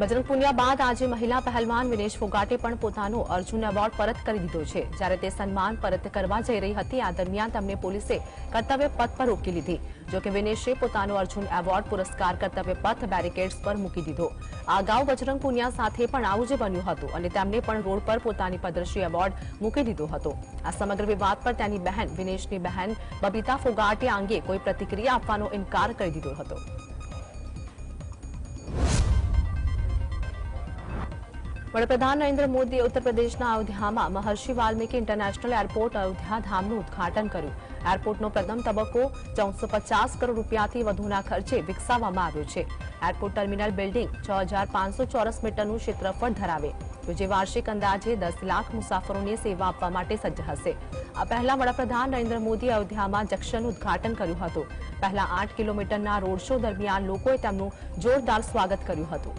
બજરંગ પુનિયા બાદ આજે મહિલા પહેલવાન વિનેશ ફોગાટે પણ પોતાનો અર્જુન એવોર્ડ પરત કરી દીધો છે। જ્યારે તે સન્માન પરત કરવા જઈ રહી હતી આ દરમિયાન તેમને પોલીસે કર્તવ્ય પથ પર રોકી લીધી। જો કે વિનેશે પોતાનો અર્જુન એવોર્ડ પુરસ્કાર કર્તવ્ય પથ બેરિકેડ્સ પર મૂકી દીધો। આ અગાઉ બજરંગ પુનિયા સાથે પણ આવું જ બન્યું હતું અને તેમણે પણ રોડ પર પોતાની પદ્મશ્રી એવોર્ડ મૂકી દીધો હતો। આ સમગ્ર વિવાદ પર તેની બહેન વિનેશની બહેન બબીતા ફોગાટે આ અંગે કોઈ પ્રતિક્રિયા આપવાનો ઇનકાર કરી દીધો હતો। वडाप्रधान नरेंद्र मोदी उत्तर प्रदेश अयोध्या में महर्षि वाल्मीकि इंटरनेशनल एरपोर्ट अयोध्या धाम उद्घाटन कर्યું। एरपोर्टનો પ્રથમ તબક્કો 450 કરોડ રૂપિયાથી વધુના ખર્ચે વિકસાવવામાં આવ્યો છે। એરપોર્ટ ટર્મિનલ બિલ્ડિંગ 6500 ચોરસ મીટરનું ક્ષેત્રફળ ધરાવે જે વાર્ષિક અંદાજે 10 લાખ મુસાફરોને સેવા આપવા માટે સજ્જ હશે। આ પહેલા વડાપ્રધાન નરેન્દ્ર મોદી અયોધ્યામાં જંકશનનું ઉદ્ઘાટન કર્યું હતું। પહેલા 8 કિલોમીટરના રોડ શો દરમિયાન લોકોએ તેમનું જોરદાર સ્વાગત કર્યું હતું।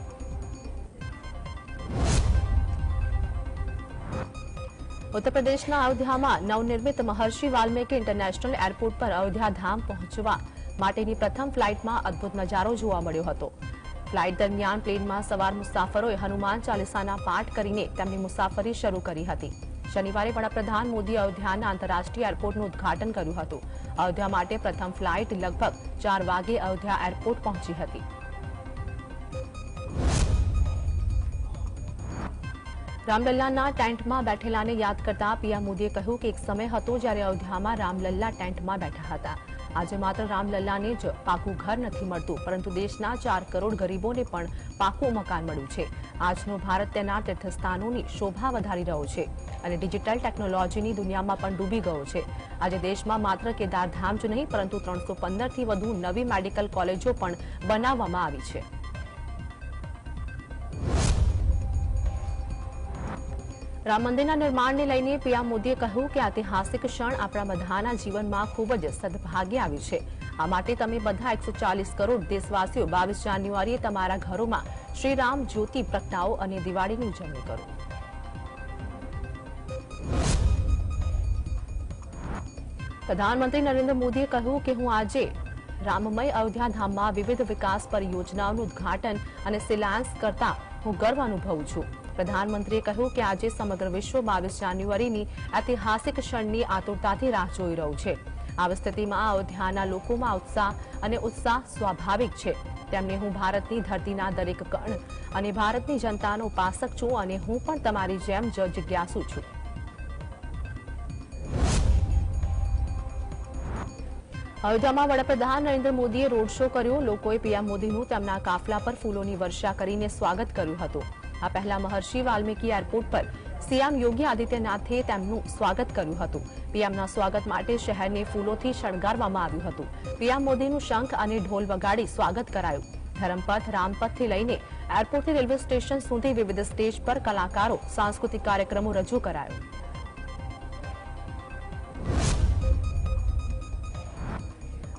उत्तर प्रदेश अयोध्या में नवनिर्मित महर्षि वाल्मीकि इंटरनेशनल एरपोर्ट पर अयोध्या धाम पहुंचवा माटेनी प्रथम फ्लाइट में अद्भुत नजारो जोवा मळ्यो हतो। फ्लाइट दरमियान प्लेन में सवार मुसाफरोए हनुमान चालीसाना पाठ करीने तेमनी मुसाफरी शरू करी हती। शनिवारे वडाप्रधान मोदी अयोध्याना आंतरराष्ट्रीय एरपोर्टનું उद्घाटन कर्યું હતું। अयोध्या माटे प्रथम फ्लाइट लगभग 4 वागे अयोध्या एरपोर्ट पहुंची हती। रामलल्लाना टेन्टमां बेठेलाने याद करता पीएम मोदीए કહ્યું કે એક સમય હતો જ્યારે અયોધ્યામાં રામલલ્લા ટેન્ટમાં બેઠા હતા। આજે માત્ર રામલલ્લાને જ પાકું ઘર નથી મળતું પરંતુ દેશના 4 કરોડ ગરીબોને પણ પાકું મકાન મળ્યું છે। આજનો ભારત તેના તીર્થસ્થાનોની શોભા વધારી રહ્યો છે અને ડિજિટલ ટેકનોલોજીની દુનિયામાં પણ ડૂબી ગયો છે। આજે દેશમાં માત્ર કેદારધામ જ નહીં પરંતુ 315 થી વધુ નવી મેડિકલ કોલેજો પણ બનાવવામાં આવી છે। राम मंदिर निर्माण ने लईने पीएम मोदीए कह્યું કે ऐतिहासिक क्षण अपना बधाना जीवन में खूब ज सद्भाग्य आव्યું છે। आ माटे तमे बधा 140 करोड़ देशवासीओ 22 जान्युआरीए तमारा घरों में श्रीराम ज्योति प्रगटाओ और दिवाळीनी उजवणी करो। प्रधानमंत्री नरेंद्र मोदीए કહ્યું કે હું આજે राममय अयोध्या धाम में विविध विकास परियोजनाओं उद्घाटन और शिलान्यास करता हूँ गर्व अनुभवुं छूं। प्रधानमंत्रीए કહ્યું કે આજે સમગ્ર વિશ્વ 22 જાન્યુઆરીની ઐતિહાસિક ક્ષણની આતુરતાથી રાહ જોઈ રહ્યું છે। આવી સ્થિતિમાં અયોધ્યાના લોકોમાં ઉત્સાહ સ્વાભાવિક છે। તેમને હું ભારતની ધરતીના દરેક કણ અને ભારતની જનતાનો ઉપાસક છું અને હું પણ તમારી જેમ જ જિજ્ઞાસુ છું। અયોધ્યામાં વડાપ્રધાન નરેન્દ્ર મોદીએ રોડ શો કર્યો। લોકોએ પીએમ મોદીનું તેમના કાફલા પર ફૂલોની વર્ષા કરીને સ્વાગત કર્યું હતું। आ पहला महर्षि वाल्मीकि एरपोर्ट पर सीएम योगी आदित्यनाथे तेमनुं स्वागत कर्युं हतुं। पीएमना स्वागत माटे शहेरने फूलोथी शणगारवामां आव्युं हतुं। पीएम मोदीनुं शंख अने ढोल वगाड़ी स्वागत करायुं। धर्मपथ रामपथथी लईने एरपोर्टथी रेलवे स्टेशन सुधी विविध स्टेज पर कलाकारो सांस्कृतिक कार्यक्रमों रजू करायो।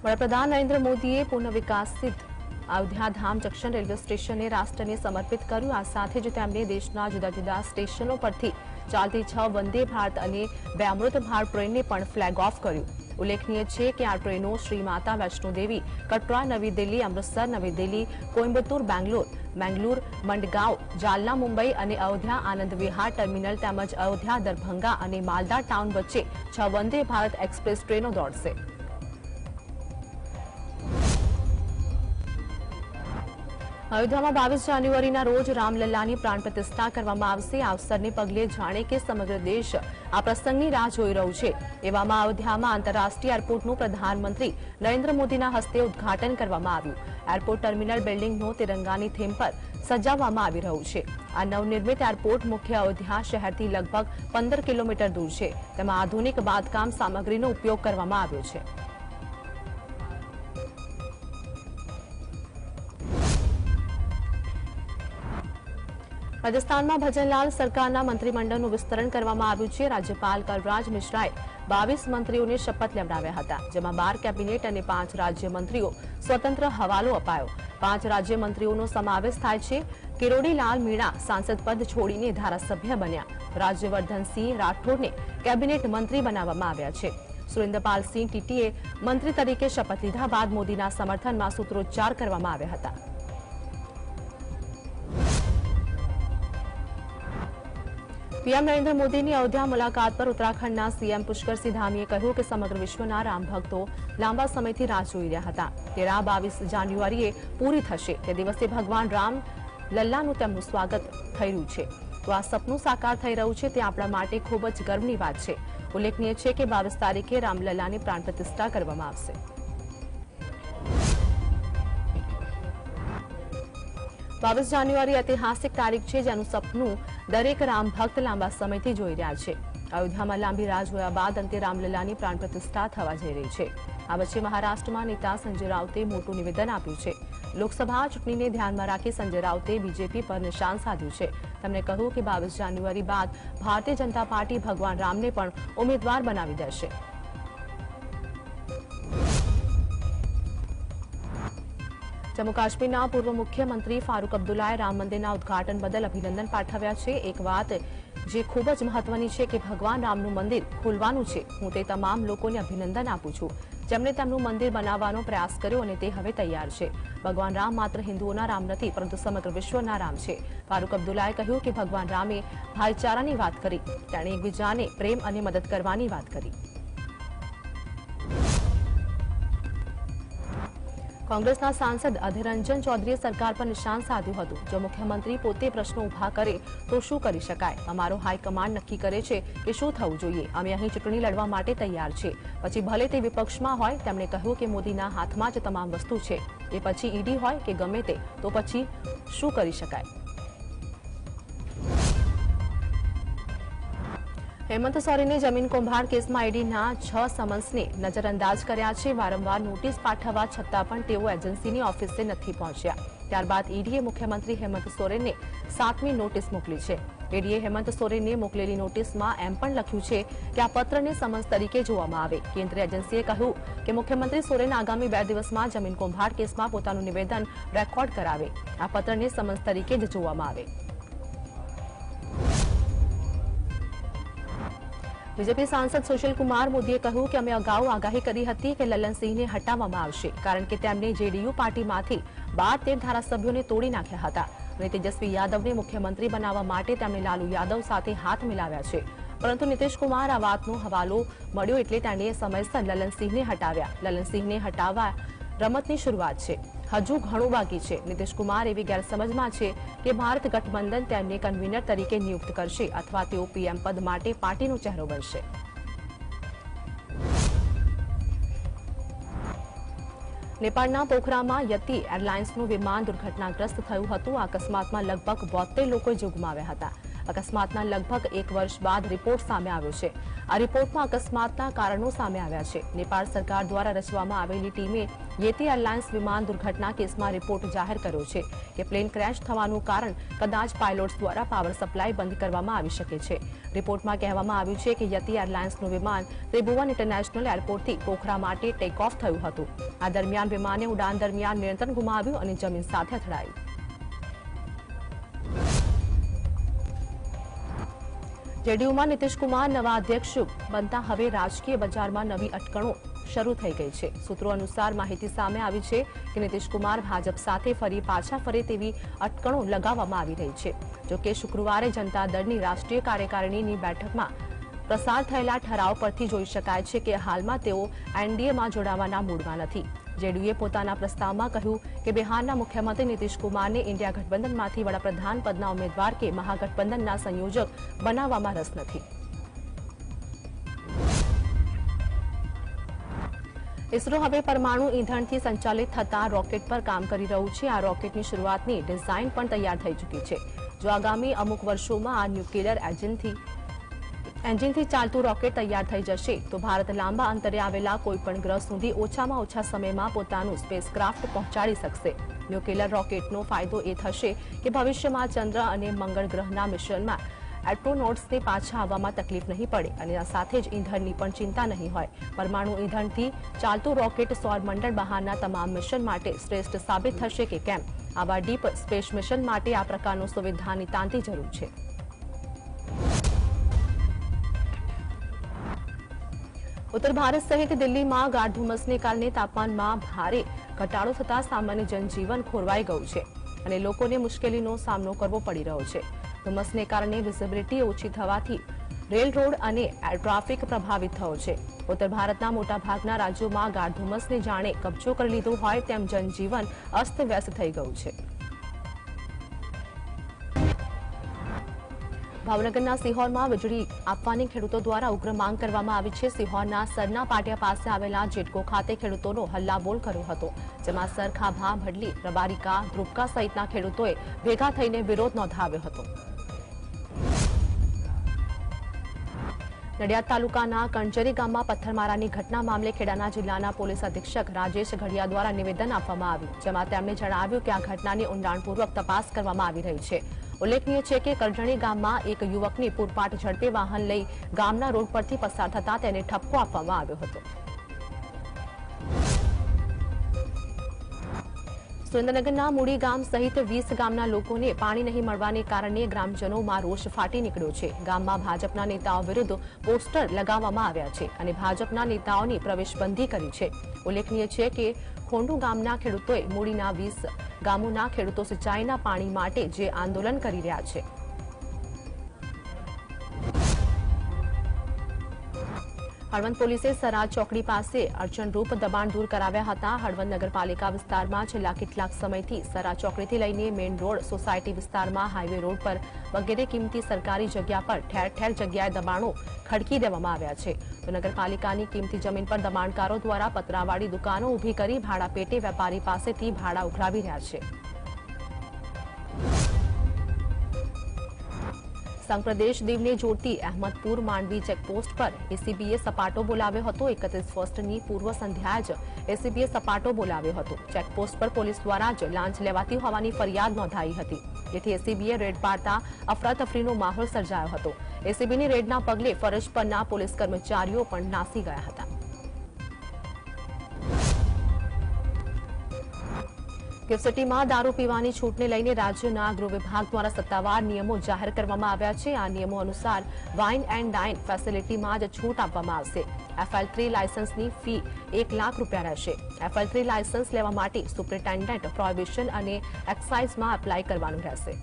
वडाप्रधान नरेंद्र मोदीए पुनर्विकसित अयोध्या धाम जंक्शन रेलवे स्टेशन ने राष्ट्र ने समर्पित कर्યું। आ સાથે જ તેમણે દેશના જુદા જુદા સ્ટેશનો પરથી ચાલતી 6 વંદે ભારત અને 2 અમૃત ભારત ટ્રેનને પણ ફ્લેગ ઓફ કર્યું। ઉલ્લેખનીય છે કે આ ટ્રેનો શ્રી માતા વૈષ્ણો દેવી, કટરા, નવી દિલ્હી, અમૃતસર, નવી દિલ્હી, કોઇમ્બતુર, બેંગ્લોર, મંડગાંવ, જાલના, મુંબઈ અને અયોધ્યા આનંદ વિહાર ટર્મિનલ તેમજ અયોધ્યા, દરભંગા અને માલદા ટાઉન વચ્ચે 6 વંદે ભારત એક્સપ્રેસ ટ્રેનો દોડશે। अयोध्या में 22 जान्युआरीना रोज रामलल्लानी प्राण प्रतिष्ठा करवामां आवशे। आ अवसरने पगले जाणे के समग्र देश आ प्रसंगनी राह जोई रह्यो छे। एवामां अयोध्यामां आंतरराष्ट्रीय एरपोर्टनुं प्रधानमंत्री नरेंद्र मोदीना हस्ते उद्घाटन करवामां आव्युं। एरपोर्ट टर्मिनल बिल्डिंगनो तिरंगानी थीम पर सजाववामां आवी रह्यो छे। आ नवनिर्मित एरपोर्ट मुख्य अयोध्या शहेरथी लगभग 15 किलोमीटर दूर छे। तेमां आधुनिक बांधकाम सामग्रीनो उपयोग करवामां आव्यो छे। राजस्थान में भजनलाल सरकारना मंत्रीमंडळનું विस्तरण કરવામાં આવ્યું છે। રાજ્યપાલ કલરાજ મિશ્રાએ 22 મંત્રીઓને શપથ લેવડાવ્યા હતા, જેમાં 12 કેબિનેટ અને 5 રાજ્યમંત્રીઓ સ્વતંત્ર હવાલો અપાયો। 5 રાજ્યમંત્રીઓનો સમાવેશ થાય છે। કિરોડીલાલ મીણા સાંસદ પદ છોડીને ધારાસભ્ય બન્યા। રાજ્યવર્ધનસિંહ રાઠોડને કેબિનેટ મંત્રી બનાવવામાં આવ્યા છે। સુરેન્દ્રપાલ સિંહ ટીટીએ મંત્રી તરીકે શપથ લીધા બાદ મોદીના સમર્થનમાં સૂત્રોચ્ચાર કરવામાં આવ્યા હતા। પીએમ નરેન્દ્ર મોદીની અયોધ્યા મુલાકાત પર ઉત્તરાખંડના સીએમ પુષ્કરસિંહ ધામીએ કહ્યું કે સમગ્ર વિશ્વના રામ ભક્તો લાંબા સમયથી રાહ જોઈ રહ્યા હતા કે રાહ 22 જાન્યુઆરીએ પૂરી થશે તે દિવસે ભગવાન રામ લલ્લાનું તેમનું સ્વાગત થઈ રહ્યું છે તો આ સપનું સાકાર થઈ રહ્યું છે તે આપણા માટે ખૂબ જ ગર્વની વાત છે ઉલ્લેખનીય છે કે 22 તારીખે રામલલ્લાની પ્રાણ પ્રતિષ્ઠા કરવામાં આવશે 22 જાન્યુઆરી ઐતિહાસિક તારીખ છે જેનું સપનું દરેક રામ ભક્ત લાંબા સમયથી જોઈ રહ્યા છે અયોધ્યામાં લાંબી રાહ જોયા બાદ અંતે રામલલ્લાની પ્રાણ પ્રતિષ્ઠા થવા જઈ રહી છે આ વચ્ચે મહારાષ્ટ્રમાં નેતા સંજય રાઉતે મોટું નિવેદન આપ્યું છે લોકસભા ચૂંટણીને ધ્યાનમાં રાખી સંજય રાઉતે બીજેપી પર નિશાન સાધ્યું છે તેમણે કહ્યું કે 22 જાન્યુઆરી બાદ ભારતીય જનતા પાર્ટી ભગવાન રામને પણ ઉમેદવાર બનાવી દેશે જમ્મુ કાશ્મીરના પૂર્વ મુખ્યમંત્રી ફારૂક અબ્દુલ્લાએ રામ મંદિરના ઉદ્ઘાટન બદલ અભિનંદન પાઠવ્યા છે એક વાત જે ખૂબ જ મહત્વની છે કે ભગવાન રામનું મંદિર ખોલવાનું છે હું તે તમામ લોકોને અભિનંદન આપું છું જેમણે તેમનું મંદિર બનાવવાનો પ્રયાસ કર્યો અને તે હવે તૈયાર છે ભગવાન રામ માત્ર હિન્દુઓના રામ નથી પરંતુ સમગ્ર વિશ્વના રામ છે ફારૂક અબ્દુલ્લાએ કહ્યું કે ભગવાન રામે ભાઈચારાની વાત કરી તેણે એકબીજાને પ્રેમ અને મદદ કરવાની વાત કરી કોંગ્રેસના સાંસદ અધીર રંજન ચૌધરીએ સરકાર પર નિશાન સાધ્યું હતું જો મુખ્યમંત્રી પોતે પ્રશ્નો ઉભા કરે તો શું કરી શકાય અમારો હાઈકમાન્ડ નક્કી કરે છે કે શું થવું જોઈએ અમે અહીં ચૂંટણી લડવા માટે તૈયાર છે પછી ભલે તે વિપક્ષમાં હોય તેમણે કહ્યું કે મોદીના હાથમાં જ તમામ વસ્તુ છે એ પછી ઈડી હોય કે ગમે તે તો પછી શું કરી શકાય હેમંત સોરેને જમીન કૌભાંડ કેસમાં ઈડીના 6 સમન્સને નજરઅંદાજ કર્યા છે વારંવાર નોટિસ પાઠવવા છતાં પણ તેઓ એજન્સીની ઓફિસે નથી પહોંચ્યા ત્યારબાદ ઈડીએ મુખ્યમંત્રી હેમંત સોરેનને 7મી નોટિસ મોકલી છે ઈડીએ હેમંત સોરેનને મોકલેલી નોટિસમાં એમ પણ લખ્યું છે કે આ પત્રને સમન્સ તરીકે જોવામાં આવે કેન્દ્રીય એજન્સીએ કહ્યું કે મુખ્યમંત્રી સોરેન આગામી 2 દિવસમાં જમીન કૌભાંડ કેસમાં પોતાનું નિવેદન રેકોર્ડ કરાવે આ પત્રને સમન્સ તરીકે જ જોવામાં આવે બીજેપી સાંસદ સુશીલ કુમાર મોદીએ કહ્યું કે અમે અગાઉ આગાહી કરી હતી કે લલ્લનસિંહને હટાવવામાં આવશે કારણ કે તેમણે જેડીયુ પાર્ટીમાંથી 12-13 ધારાસભ્યોને તોડી નાખ્યા હતા અને તેજસ્વી યાદવને મુખ્યમંત્રી બનાવવા માટે તેમણે લાલુ યાદવ સાથે હાથ મિલાવ્યા છે પરંતુ નીતિશ કુમાર આ વાતનો હવાલો મળ્યો એટલે તેણે સમયસર લલ્લનસિંહને હટાવ્યા લલ્લનસિંહને હટાવવા રમતની શરૂઆત છે હજુ ઘણું બાકી છે નીતિશ કુમાર એવી ગેરસમજમાં છે કે ભારત ગઠબંધન તેમને કન્વીનર તરીકે નિયુક્ત કરશે અથવા તેઓ પીએમ પદ માટે પાર્ટીનો ચહેરો બનશે નેપાળના પોખરામાં યતિ એરલાઇન્સનું વિમાન દુર્ઘટનાગ્રસ્ત થયું હતું અકસ્માતમાં લગભગ 72 લોકોએ જીવ ગુમાવ્યા હતા અકસ્માતના લગભગ 1 વર્ષ બાદ રિપોર્ટ સામે આવ્યો છે આ રિપોર્ટમાં અકસ્માતના કારણો સામે આવ્યા છે નેપાળ સરકાર દ્વારા રચવામાં આવેલી ટીમે યેતી એરલાઇન્સ વિમાન દુર્ઘટના કેસમાં રિપોર્ટ જાહેર કર્યો છે કે પ્લેન ક્રેશ થવાનું કારણ કદાચ પાયલોટ્સ દ્વારા પાવર સપ્લાય બંધ કરવામાં આવી શકે છે રિપોર્ટમાં કહેવામાં આવ્યું છે કે યતિ એરલાઇન્સનું વિમાન ત્રિભુવન ઇન્ટરનેશનલ એરપોર્ટથી પોખરા માટે ટેક ઓફ થયું હતું આ દરમિયાન વિમાને ઉડાન દરમિયાન નિયંત્રણ ગુમાવ્યું અને જમીન સાથે અથડાયું જેડીયુમાં નીતિશ કુમાર નવા અધ્યક્ષ બનતા હવે રાજકીય બજારમાં નવી અટકણો શરૂ થઈ ગઈ છે સૂત્રો અનુસાર માહિતી સામે આવી છે કે નીતિશ કુમાર ભાજપ સાથે ફરી પાછા ફરે તેવી અટકણો લગાવવામાં આવી રહી છે જો કે શુક્રવારે જનતા દળની રાષ્ટ્રીય કાર્યકારિણીની બેઠકમાં પ્રસાર થયેલા ઠરાવ પરથી જોઈ શકાય છે કે હાલમાં તેઓ એનડીએમાં જોડાવાના મૂડમાં નથી જેડીયુએ પોતાના પ્રસ્તાવમાં કહ્યું કે બિહારના મુખ્યમંત્રી નીતિશ કુમારને ઇન્ડિયા ગઠબંધનમાંથી વડાપ્રધાન પદના ઉમેદવાર કે મહાગઠબંધનના સંયોજક બનાવવામાં રસ નથી ઇસરો હવે પરમાણુ ઇંધણથી સંચાલિત થતા રોકેટ પર કામ કરી રહ્યું છે આ રોકેટની શરૂઆતની ડિઝાઇન પણ તૈયાર થઈ ચૂકી છે જો આગામી અમુક વર્ષોમાં આ ન્યુક્લિયર એન્જિનથી ચાલતું રોકેટ તૈયાર થઈ જશે તો ભારત લાંબા અંતરે આવેલા કોઈપણ ગ્રહ સુધી ઓછામાં ઓછા સમયમાં પોતાનું સ્પેસક્રાફ્ટ પહોંચાડી શકશે ન્યુક્લિયર રોકેટનો ફાયદો એ થશે કે ભવિષ્યમાં ચંદ્ર અને મંગળ ગ્રહના મિશનમાં એસ્ટ્રોનોટ્સને પાછા આવવામાં તકલીફ નહીં પડે અને આ સાથે જ ઈંધણની પણ ચિંતા નહીં હોય પરમાણુ ઈંધણથી ચાલતું રોકેટ સૌરમંડળ બહારના તમામ મિશન માટે શ્રેષ્ઠ સાબિત થશે કે કેમ આવા ડીપ સ્પેસ મિશન માટે આ પ્રકારનું સુવિધા નિતાંતી જરૂર છે ઉત્તર ભારત સહિત દિલ્હીમાં ગાઢ ધુમ્મસને કારણે તાપમાનમાં ભારે ઘટાડો થતા સામાન્ય જનજીવન ખોરવાઈ ગયું છે અને લોકોને મુશ્કેલીનો સામનો કરવો પડી રહ્યો છે ધુમ્મસને કારણે વિઝિબિલિટી ઓછી થવાથી રેલ રોડ અને ટ્રાફિક પ્રભાવિત થયો છે. ઉત્તર ભારતના મોટાભાગના રાજ્યોમાં ગાઢ ધુમ્મસને જાણે કબજો કરી લીધો હોય તેમ જનજીવન અસ્તવ્યસ્ત થઈ ગયું છે. ભાવનગરના સિહોરમાં વીજળી આપવાની ખેડૂતો દ્વારા ઉગ્ર માંગ કરવામાં આવી છે. સિહોરના સરના પાટિયા પાસે આવેલા જેટકો ખાતે ખેડૂતોનો હલ્લાબોલ કર્યો હતો, જેમાં સર, ખાભા, ભડલી, રબારિકા, ધ્રુપકા સહિતના ખેડૂતોએ ભેગા થઈને વિરોધ નોંધાવ્યો હતો. નડિયાદ તાલુકાના કણજરી ગામમાં પથ્થરમારાની ઘટના મામલે ખેડાના જિલ્લાના પોલીસ અધિક્ષક રાજેશ ઘડિયા દ્વારા નિવેદન આપવામાં આવ્યું, જેમાં તેમણે જણાવ્યું કે આ ઘટનાની ઊંડાણપૂર્વક તપાસ કરવામાં આવી રહી છે. ઉલ્લેખનીય છે કે કરજણી ગામમાં એક યુવકની પૂરપાટ ઝડપે વાહન લઈ ગામના રોડ પરથી પસાર થતા તેને ઠપકો આપવામાં આવ્યો હતો. સુરેન્દ્રનગરના મૂડી ગામ સહિત 20 ગામના લોકોને પાણી નહીં મળવાને કારણે ગ્રામજનોમાં રોષ ફાટી નીકળ્યો છે. ગામમાં ભાજપના નેતાઓ વિરુદ્ધ પોસ્ટર લગાવવામાં આવ્યા છે અને ભાજપના નેતાઓની પ્રવેશબંધી કરી છે. ઉલ્લેખનીય છે કે ખોંડુ ગામના ખેડૂતોએ મૂડીના 20 ગામોના ખેડૂતો સિંચાઈના પાણી માટે જે આંદોલન કરી રહ્યા છે. હળવદ પોલીસે સરા ચોકડી પાસે અડચણરૂપ દબાણ દૂર કરાવ્યા હતા. હળવદ નગરપાલિકા વિસ્તારમાં છેલ્લા કેટલાક સમયથી સરા ચોકડીથી લઈને મેઇન રોડ, સોસાયટી વિસ્તારમાં, હાઈવે રોડ પર વગેરે કિંમતી સરકારી જગ્યા પર ઠેર ઠેર જગ્યાએ દબાણો ખડકી દેવામાં આવ્યા છે. તો નગરપાલિકાની કિંમતી જમીન પર દબાણકારો દ્વારા પતરાવાળી દુકાનો ઊભી કરી ભાડા પેટે વેપારી પાસેથી ભાડા ઉઘરાવી રહ્યા છે. સંઘ પ્રદેશ દીવને જોડતી અહેમદપુર માંડવી ચેકપોસ્ટ પર એસીબીએ સપાટો બોલાવ્યો હતો. 31 ફર્સ્ટની પૂર્વ સંધ્યાએ જ એસીબીએ સપાટો બોલાવ્યો હતો. ચેકપોસ્ટ પર પોલીસ દ્વારા જ લાંચ લેવાતી હોવાની ફરિયાદ નોંધાઈ હતી, જેથી એસીબીએ રેડ પાડતા અફરાતફરીનો માહોલ સર્જાયો હતો. એસીબીની રેડના પગલે ફરજ પરના પોલીસ કર્મચારીઓ પણ નાસી ગયા હતા. ગિફ્ટ સિટીમાં દારૂ પીવાની છૂટને લઈને રાજ્યના ગૃહ વિભાગ દ્વારા સત્તાવાર નિયમો જાહેર કરવામાં આવ્યા છે. આ નિયમો અનુસાર વાઇન એન્ડ ડાઇન ફેસિલિટીમાં જ છૂટ આપવામાં આવશે. FL3 લાયસન્સની ફી ₹1 લાખ રહેશે. FL3 લાયસન્સ લેવા માટે સુપ્રિન્ટેન્ડન્ટ પ્રોહિબિશન અને એક્સાઇઝમાં એપ્લાય કરવાનું રહેશે.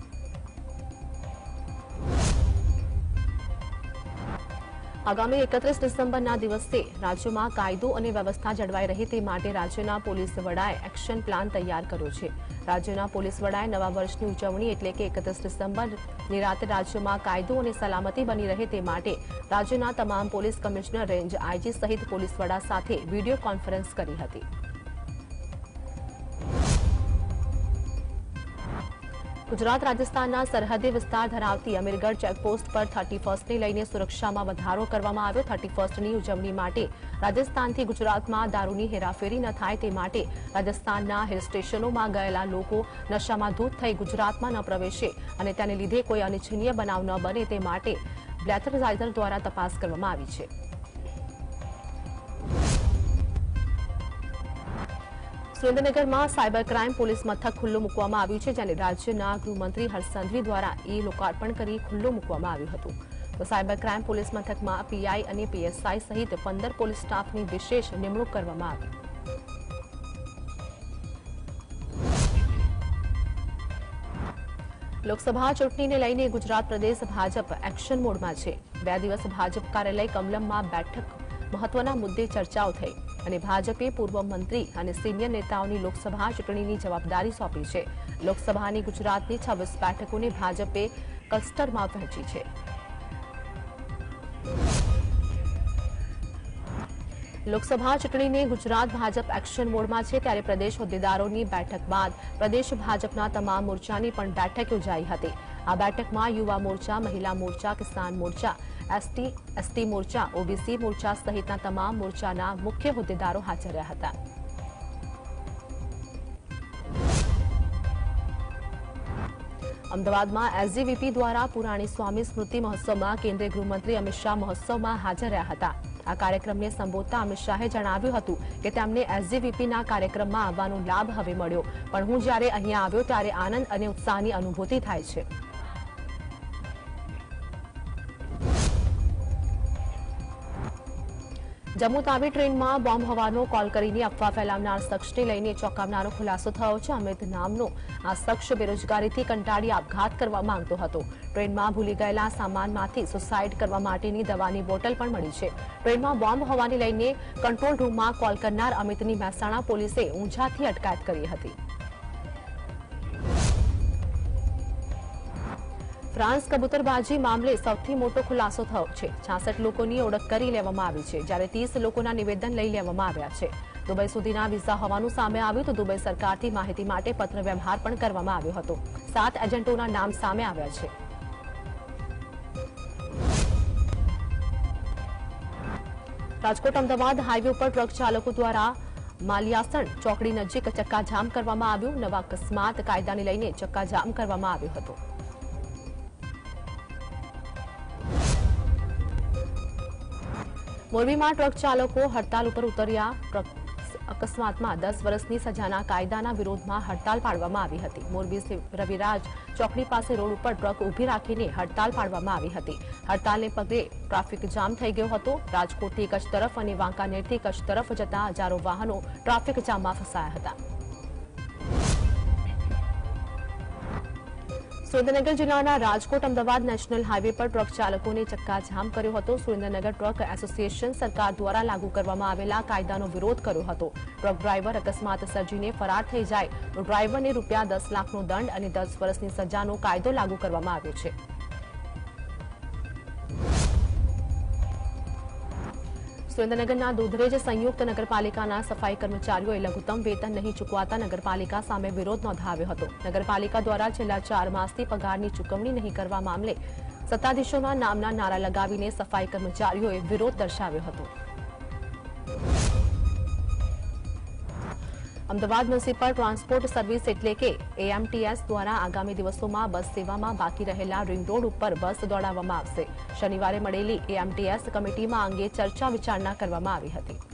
આગામી 31 ડિસેમ્બરના દિવસે રાજ્યમાં કાયદો અને વ્યવસ્થા જળવાઈ રહે તે માટે રાજ્યના પોલીસ વડાએ એક્શન પ્લાન તૈયાર કર્યો છે. રાજ્યના પોલીસ વડાએ નવા વર્ષની ઉજવણી એટલે કે 31 ડિસેમ્બરની રાતે રાજ્યમાં કાયદો અને સલામતી બની રહે તે માટે રાજ્યના તમામ પોલીસ કમિશનર, રેન્જ આઈજી સહિત પોલીસ વડા સાથે વિડીયો કોન્ફરન્સ કરી હતી. ગુજરાત રાજસ્થાનના સરહદી વિસ્તાર ધરાવતી અમીરગઢ ચેકપોસ્ટ પર 31ને લઈને સુરક્ષામાં વધારો કરવામાં આવ્યો. 31ની ઉજવણી માટે રાજસ્થાનથી ગુજરાતમાં દારૂની હેરાફેરી ન થાય તે માટે રાજસ્થાનના હિલ સ્ટેશનોમાં ગયેલા લોકો નશામાં ધૂત થઈ ગુજરાતમાં ન પ્રવેશે અને તેને લીધે કોઈ અનિચ્છનીય બનાવ ન બને તે માટે બ્લેથરઝાઇઝર દ્વારા તપાસ કરવામાં આવી છે. સુરેન્દ્રનગરમાં સાયબર ક્રાઇમ પોલીસ મથક ખુલ્લું મૂકવામાં આવ્યું છે, જેને રાજ્યના ગૃહમંત્રી હર્ષ સંઘવી દ્વારા લોકાર્પણ કરી ખુલ્લું મૂકવામાં આવ્યું હતું. તો સાયબર ક્રાઇમ પોલીસ મથકમાં પીઆઈ અને પીએસઆઈ સહિત 15 પોલીસ સ્ટાફની વિશેષ નિમણૂક કરવામાં આવી. લોકસભા ચૂંટણીને લઈને ગુજરાત પ્રદેશ ભાજપ એક્શન મોડમાં છે. 2 દિવસ ભાજપ કાર્યાલય કમલમમાં બેઠક મહત્વના મુદ્દે ચર્ચાઓ થઈ અને ભાજપે પૂર્વ મંત્રી અને સિનિયર નેતાઓની લોકસભા ચૂંટણીની જવાબદારી સોંપી છે. લોકસભાની ગુજરાતની 26 બેઠકોને ભાજપે ક્લસ્ટરમાં વહેંચી છે. લોકસભા ચૂંટણીને ગુજરાત ભાજપ એક્શન મોડમાં છે, ત્યારે પ્રદેશ હોદ્દેદારોની બેઠક બાદ પ્રદેશ ભાજપના તમામ મોરચાની પણ બેઠક યોજાઈ હતી. આ બેઠકમાં યુવા મોરચા, મહિલા મોરચા, કિસાન મોરચા, એસટી મોરચા, ઓબીસી મોરચા સહિતના તમામ મોરચાના મુખ્ય હોદ્દેદારો હાજર રહ્યા હતા. અમદાવાદમાં એસજીવીપી દ્વારા પુરાણી સ્વામી સ્મૃતિ મહોત્સવમાં કેન્દ્રીય ગૃહમંત્રી અમિત શાહ મહોત્સવમાં હાજર રહ્યા હતા. આ કાર્યક્રમને સંબોધતા અમિત શાહે જણાવ્યું હતું કે તેમને એસજીવીપીના કાર્યક્રમમાં આવવાનો લાભ હવે મળ્યો, પણ હું જ્યારે અહીંયા આવ્યો ત્યારે આનંદ અને ઉત્સાહની અનુભૂતિ થાય છે. જમ્મુ તાવી ટ્રેનમાં બોમ્બ હોવાનો કોલ કરીને અફવા ફેલાવનાર શખ્સને લઈને ચોંકાવનારો ખુલાસો થયો છે. અમિત નામનો આ શખ્સ બેરોજગારીથી કંટાળી આપઘાત કરવા માંગતો હતો. ટ્રેનમાં ભૂલી ગયેલા સામાનમાંથી સુસાઇડ કરવા માટેની દવાની બોટલ પણ મળી છે. ટ્રેનમાં બોમ્બ હોવાને લઈને કંટ્રોલ રૂમમાં કોલ કરનાર અમિતની મહેસાણા પોલીસે ઊંઝાથી અટકાયત કરી હતી. ફ્રાન્સ કબૂતરબાજી મામલે સૌથી મોટો ખુલાસો થયો છે. 66 લોકોની ઓળખ કરી લેવામાં આવી છે, જ્યારે 30 લોકોના નિવેદન લઈ લેવામાં આવ્યા છે. દુબઈ સુધીના વિઝા હોવાનું સામે આવ્યું તો દુબઈ સરકારથી માહિતી માટે પત્ર વ્યવહાર પણ કરવામાં આવ્યો હતો. 7 એજન્ટોના નામ સામે આવ્યા છે. રાજકોટ અમદાવાદ હાઈવે ઉપર ટ્રક ચાલકો દ્વારા માલિયાસણ ચોકડી નજીક ચક્કાજામ કરવામાં આવ્યું. નવા અકસ્માત કાયદાને લઈને ચક્કાજામ કરવામાં આવ્યો હતો. મોરબીમાં ટ્રક ચાલકો હડતાલ ઉપર ઉતર્યા. ટ્રક અકસ્માતમાં 10 વર્ષની સજાના કાયદાના વિરોધમાં હડતાલ પાડવામાં આવી હતી. મોરબી રવિરાજ ચોકડી પાસે રોડ ઉપર ટ્રક ઊભી રાખીને હડતાલ પાડવામાં આવી હતી. હડતાલને પગલે ટ્રાફિક જામ થઈ ગયો હતો. રાજકોટથી કચ્છ તરફ અને વાંકાનેરથી કચ્છ તરફ જતા હજારો વાહનો ટ્રાફિક જામમાં ફસાયા હતા. સુરેન્દ્રનગર જિલ્લાના રાજકોટ અમદાવાદ નેશનલ હાઈવે પર ટ્રક ચાલકોને ચક્કાજામ કર્યો હતો. સુરેન્દ્રનગર ટ્રક એસોસિએશન સરકાર દ્વારા લાગુ કરવામાં આવેલા કાયદાનો વિરોધ કર્યો હતો. ટ્રક ડ્રાઈવર અકસ્માત સર્જીને ફરાર થઈ જાય તો ડ્રાઈવરને ₹10 લાખનો દંડ અને 10 વર્ષની સજાનો કાયદો લાગુ કરવામાં આવ્યો છે. સુરેન્દ્રનગરના દુધરેજ સંયુક્ત નગરપાલિકાના સફાઈ કર્મચારીઓએ લઘુત્તમ વેતન નહીં ચૂકવાતા નગરપાલિકા સામે વિરોધ નોંધાવ્યો હતો. નગરપાલિકા દ્વારા છેલ્લા 4 માસથી પગારની ચૂકવણી નહીં કરવા મામલે સત્તાધીશોના નામના નારા લગાવીને સફાઈ કર્મચારીઓએ વિરોધ દર્શાવ્યો હતો. અમદાવાદ મ્યુનિસિપલ ટ્રાન્સપોર્ટ સર્વિસ એટલે કે AMTS દ્વારા આગામી દિવસોમાં બસ સેવામાં બાકી રહેલા રિંગ રોડ ઉપર બસ દોડાવવામાં આવશે. શનિવારે મળેલી AMTS કમિટીમાં અંગે ચર્ચા વિચારણા કરવામાં આવી હતી.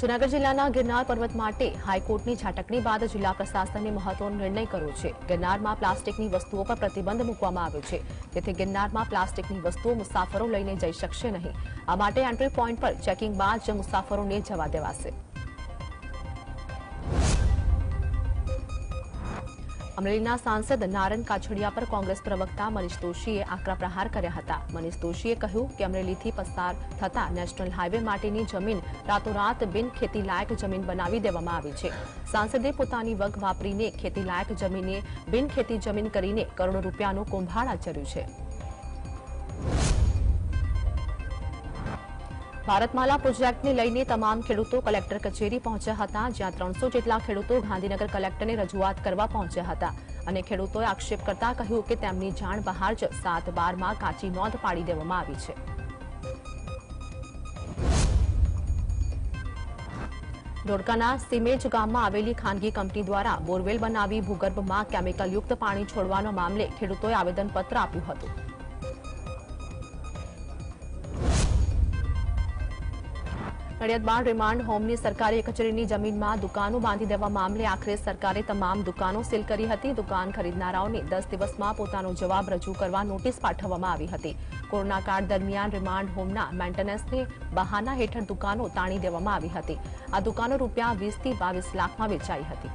જૂનાગઢ જિલ્લાના ગિરનાર પર્વત માટે હાઈકોર્ટની ઝાટકણી બાદ જિલ્લા પ્રશાસને મહત્વનો નિર્ણય કર્યો છે. ગિરનારમાં પ્લાસ્ટિકની વસ્તુઓ પર પ્રતિબંધ મૂકવામાં આવ્યો છે. તેથી ગિરનારમાં પ્લાસ્ટિકની વસ્તુઓ મુસાફરો લઈને જઈ શકશે નહીં. આ માટે એન્ટ્રી પોઈન્ટ પર ચેકિંગ બાદ જ મુસાફરોને જવા દેવાશે. અમરેલીના સાંસદ નારણ કાછડિયા પર કોંગ્રેસ પ્રવક્તા મનીષ દોશીએ આકરા પ્રહાર કર્યા હતા. મનીષ દોશીએ કહ્યું કે અમરેલીથી પસાર થતા નેશનલ હાઈવે માટેની જમીન રાતોરાત બિન ખેતી લાયક જમીન બનાવી દેવામાં આવી છે. સાંસદે પોતાની વગ વાપરીને ખેતી લાયક જમીનને બિન ખેતી જમીન કરીને કરોડો રૂપિયાનું કૌભાંડ આચર્યું છે. ભારતમાલા પ્રોજેક્ટને લઈને તમામ ખેડૂતો કલેક્ટર કચેરી પહોંચ્યા હતા. જ્યાં 300 જેટલા ખેડૂતો ગાંધીનગર કલેક્ટરને રજૂઆત કરવા પહોંચ્યા હતા અને ખેડૂતોએ આક્ષેપ કરતા કહ્યું કે તેમની જાણ બહાર જ 7/12માં કાચી નોંધ પાડી દેવામાં આવી છે. ધોળકાના સીમેજ ગામમાં આવેલી ખાનગી કંપની દ્વારા બોરવેલ બનાવી ભૂગર્ભમાં કેમિકલયુક્ત પાણી છોડવાના મામલે ખેડૂતોએ આવેદનપત્ર આપ્યું હતું. નડિયાદ બાળ રિમાન્ડ હોમની સરકારી કચેરીની જમીનમાં દુકાનો બાંધી દેવા મામલે આખરે સરકારે તમામ દુકાનો સીલ કરી હતી. દુકાન ખરીદનારાઓને 10 દિવસમાં પોતાનો જવાબ રજૂ કરવા નોટિસ પાઠવવામાં આવી હતી. કોરોના કાળ દરમિયાન રિમાન્ડ હોમના મેન્ટેનન્સને બહાના હેઠળ દુકાનો તાણી દેવામાં આવી હતી. આ દુકાનો ₹20 થી 22 લાખમાં વેચાઈ હતી.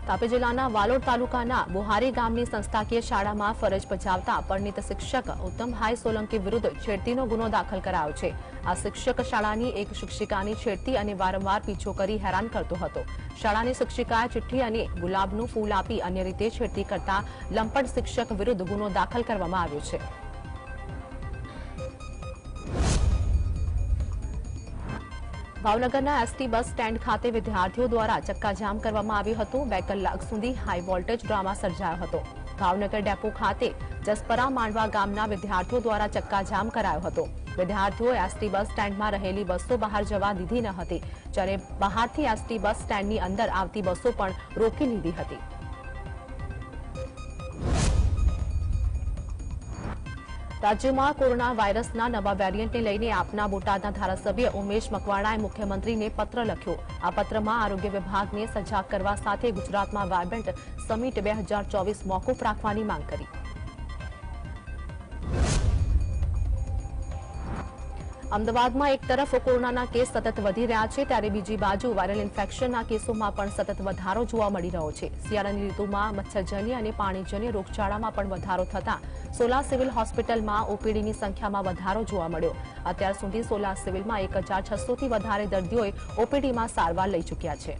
તાપી જિલ્લાના વાલોડ તાલુકાના બોહારી ગામની સંસ્થાકીય શાળામાં ફરજ બજાવતા પરિણીત શિક્ષક ઉત્તમભાઈ સોલંકી વિરુદ્ધ છેડતીનો ગુનો દાખલ કરાયો છે. આ શિક્ષક શાળાની એક શિક્ષિકાની છેડતી અને વારંવાર પીછો કરી હેરાન કરતો હતો. શાળાની શિક્ષિકાએ ચિઠ્ઠી અને ગુલાબનું ફૂલ આપી અન્ય રીતે છેડતી કરતા લંપટ શિક્ષક વિરુદ્ધ ગુનો દાખલ કરવામાં આવ્યો છે. ભાવનગરના એસટી બસ સ્ટેન્ડ ખાતે વિદ્યાર્થીઓ દ્વારા ચક્કાજામ કરવામાં આવ્યું હતું. 2 કલાક સુધી હાઈ વોલ્ટેજ ડ્રામા સર્જાયો હતો. ભાવનગર ડેપો ખાતે જસપરા માંડવા ગામના વિદ્યાર્થીઓ દ્વારા ચક્કાજામ કરાયો હતો. વિદ્યાર્થીઓએ એસટી બસ સ્ટેન્ડમાં રહેલી બસો બહાર જવા દીધી ન હતી, જ્યારે બહારથી એસટી બસ સ્ટેન્ડની અંદર આવતી બસો પણ રોકી લીધી હતી. રાજ્યમાં કોરોના વાયરસના નવા વેરિયન્ટને લઈને આપના બોટાદના ધારાસભ્ય ઉમેશ મકવાણાએ મુખ્યમંત્રીને પત્ર લખ્યો. આ પત્રમાં આરોગ્ય વિભાગને સજાગ કરવા સાથે ગુજરાતમાં વાયબ્રન્ટ સમિટ 2024 મોકૂફ રાખવાની માંગ કરી. અમદાવાદમાં એક તરફ કોરોનાના કેસ સતત વધી રહ્યા છે ત્યારે બીજી બાજુ વાયરલ ઇન્ફેક્શનના કેસોમાં પણ સતત વધારો જોવા મળી રહ્યો છે. શિયાળાની ઋતુમાં મચ્છરજન્ય અને પાણીજન્ય રોગચાળામાં પણ વધારો થતા સોલા સિવિલ હોસ્પિટલમાં ઓપીડીની સંખ્યામાં વધારો જોવા મળ્યો. અત્યાર સુધી સોલા સિવિલમાં 1,600થી વધારે દર્દીઓએ ઓપીડીમાં સારવાર લઈ ચૂક્યા છે.